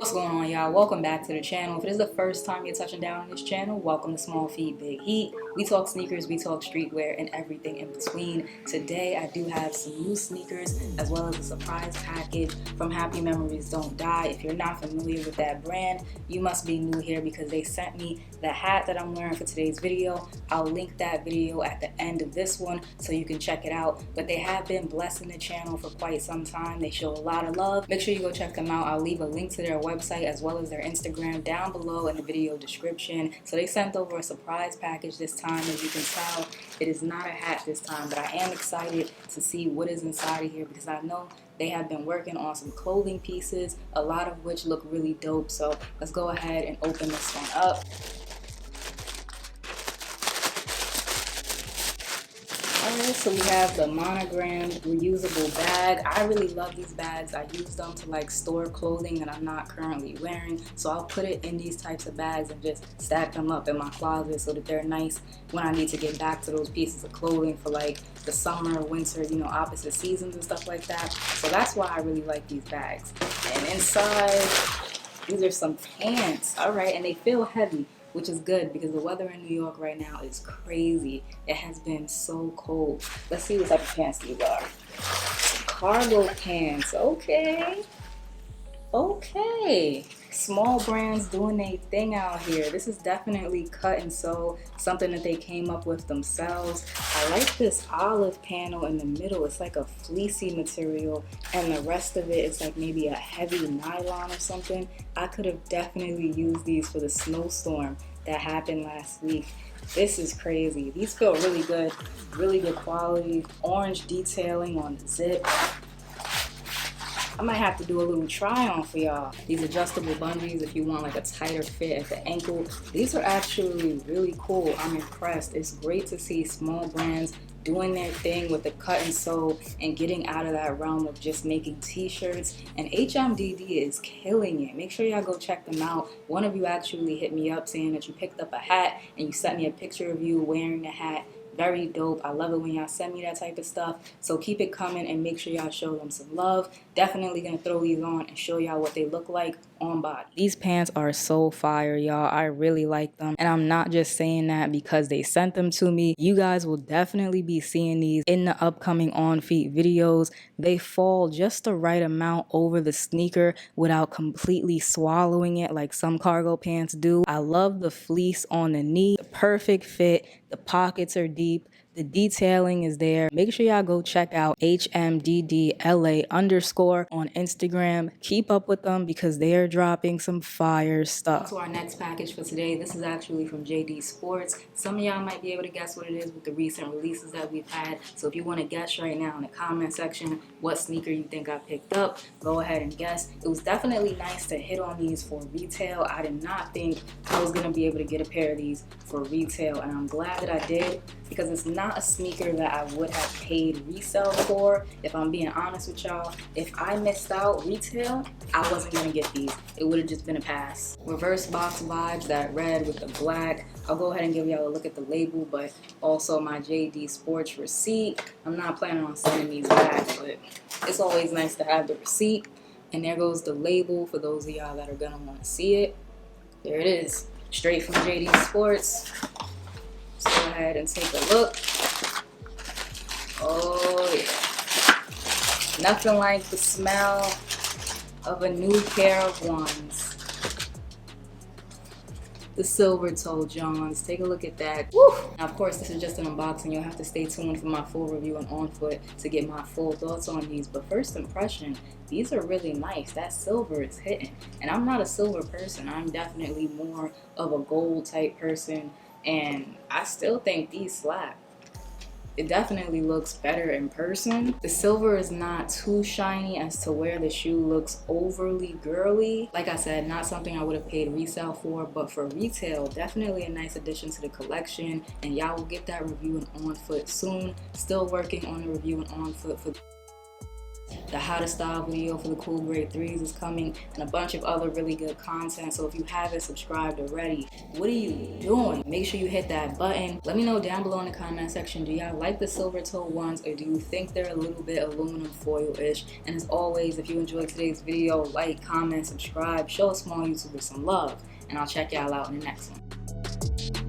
What's going on, y'all? Welcome back to the channel. If it is the first time you're touching down on this channel, welcome to Small Feet Big Heat. We talk sneakers, we talk streetwear, and everything in between. Today I do have some new sneakers as well as a surprise package from Happy Memories Don't Die. If you're not familiar with that brand, you must be new here because they sent me the hat that I'm wearing for today's video. I'll link that video at the end of this one so you can check it out. But they have been blessing the channel for quite some time. They show a lot of love. Make sure you go check them out. I'll leave a link to their website as well as their Instagram down below in the video description. So they sent over a surprise package this time. As you can tell, it is not a hat this time, but I am excited to see what is inside of here because I know they have been working on some clothing pieces, a lot of which look really dope. So let's go ahead and open this one up. Alright, so we have the monogrammed reusable bag. I really love these bags. I use them to like store clothing that I'm not currently wearing. So I'll put it in these types of bags and just stack them up in my closet so that they're nice when I need to get back to those pieces of clothing for like the summer, winter, opposite seasons and stuff like that. So that's why I really like these bags. And inside, these are some pants. Alright, and they feel heavy, which is good because the weather in New York right now is crazy. It has been so cold. Let's see what type of pants these are. Cargo pants. Okay. Okay. Small brands doing their thing out here. This is definitely cut and sew, something that they came up with themselves. I like this olive panel in the middle. It's like a fleecy material, and the rest of it is like maybe a heavy nylon or something. I could have definitely used these for the snowstorm that happened last week. This is crazy. These feel really good quality. Orange detailing on the zip. I might have to do a little try on for y'all. These adjustable bungees if you want like a tighter fit at the ankle. These are actually really cool. I'm impressed. It's great to see small brands doing their thing with the cut and sew and getting out of that realm of just making t-shirts. And HMDD is killing it. Make sure y'all go check them out. One of you actually hit me up saying that you picked up a hat and you sent me a picture of you wearing the hat. Very dope. I love it when y'all send me that type of stuff. So keep it coming and make sure y'all show them some love. Definitely gonna throw these on and show y'all what they look like on body. These pants are so fire, y'all. I really like them. And I'm not just saying that because they sent them to me. You guys will definitely be seeing these in the upcoming on feet videos. They fall just the right amount over the sneaker without completely swallowing it like some cargo pants do. I love the fleece on the knee. The perfect fit. The pockets are deep. The detailing is there. Make sure y'all go check out HMDDLA_ on Instagram. Keep up with them because they are dropping some fire stuff. On to our next package for today. This is actually from JD Sports. Some of y'all might be able to guess what it is with the recent releases that we've had. So if you want to guess right now in the comment section what sneaker you think I picked up, go ahead and guess. It was definitely nice to hit on these for retail. I did not think I was going to be able to get a pair of these for retail, and I'm glad that I did because it's not a sneaker that I would have paid resale for. If I'm being honest with y'all, if I missed out retail, I wasn't gonna get these. It would have just been a pass. Reverse box vibes, that red with the black. I'll go ahead and give y'all a look at the label, but also my JD Sports receipt. I'm not planning on sending these back, but it's always nice to have the receipt. And there goes the label for those of y'all that are gonna wanna see it. There it is, straight from JD Sports. Let's go ahead and take a look. Oh yeah. Nothing like the smell of a new pair of ones. The silver toe Johns. Take a look at that. Woo! Now, of course, this is just an unboxing. You'll have to stay tuned for my full review and on foot to get my full thoughts on these. But first impression, these are really nice. That silver is hitting. And I'm not a silver person. I'm definitely more of a gold type person. And I still think these slap. It definitely looks better in person. The silver is not too shiny as to where the shoe looks overly girly. Like I said, not something I would have paid resale for, but for retail, definitely a nice addition to the collection. And y'all will get that review and on foot soon. Still working on the review and on foot for The how to style video for the cool grade 3s is coming, and a bunch of other really good content. So if you haven't subscribed already, what are you doing? Make sure you hit that button. Let me know down below in the comment section, do y'all like the silver toe ones, or do you think they're a little bit aluminum foil-ish? And as always, if you enjoyed today's video, like, comment, subscribe, show a small YouTuber some love, and I'll check y'all out in the next one.